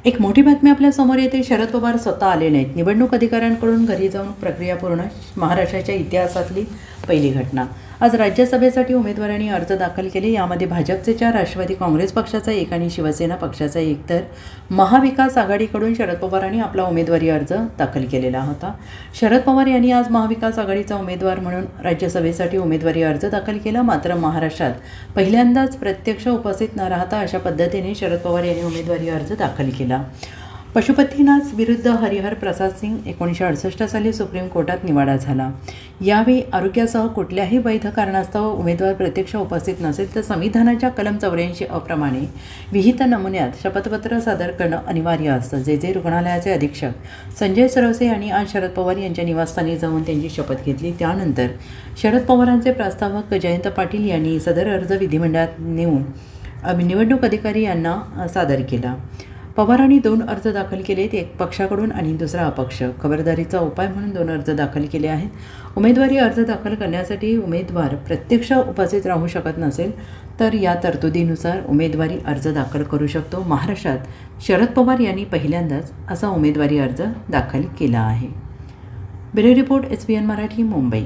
एक मोठी बातमी आपल्या समोर येते. शरद पवार स्वतः आले नाहीत. निवडणूक अधिकाऱ्यांकडून घरी जाऊन प्रक्रिया पूर्ण. महाराष्ट्राच्या इतिहासातली पहिली घटना. आज राज्यसभेसाठी उमेदवारांनी अर्ज दाखल केले. यामध्ये भाजपचे 4, राष्ट्रवादी काँग्रेस पक्षाचा 1 आणि शिवसेना पक्षाचा 1, तर महाविकास आघाडीकडून शरद पवारांनी आपला उमेदवारी अर्ज दाखल केलेला होता. शरद पवार यांनी आज महाविकास आघाडीचा उमेदवार म्हणून राज्यसभेसाठी उमेदवारी अर्ज दाखल केला. मात्र महाराष्ट्रात पहिल्यांदाच प्रत्यक्ष उपस्थित न राहता अशा पद्धतीने शरद पवार यांनी उमेदवारी अर्ज दाखल केला. पशुपतीनाथ विरुद्ध हरिहर प्रसाद सिंग 1968 साली सुप्रीम कोर्टात निवाडा झाला. यावेळी आरोग्यासह कुठल्याही वैध कारणास्तव उमेदवार प्रत्यक्ष उपस्थित नसेल तर संविधानाच्या कलम 84 प्रमाणे विहित नमुन्यात शपथपत्र सादर करणं अनिवार्य असतं. जे रुग्णालयाचे अधीक्षक संजय सरवसे यांनी आज शरद पवार यांच्या निवासस्थानी जाऊन त्यांची शपथ घेतली. त्यानंतर शरद पवारांचे प्रास्तावक जयंत पाटील यांनी सदर अर्ज विधिमंडळात नेऊन निवडणूक अधिकारी यांना सादर केला. पवारांनी 2 अर्ज दाखल केलेत, एक पक्षाकडून आणि दुसरा अपक्ष. खबरदारीचा उपाय म्हणून 2 अर्ज दाखल केले आहेत. उमेदवारी अर्ज दाखल करण्यासाठी उमेदवार प्रत्यक्ष उपस्थित राहू शकत नसेल तर या तरतुदीनुसार उमेदवारी अर्ज दाखल करू शकतो. महाराष्ट्रात शरद पवार यांनी पहिल्यांदाच असा उमेदवारी अर्ज दाखल केला आहे. Bureau report, SBN Marathi, Mumbai.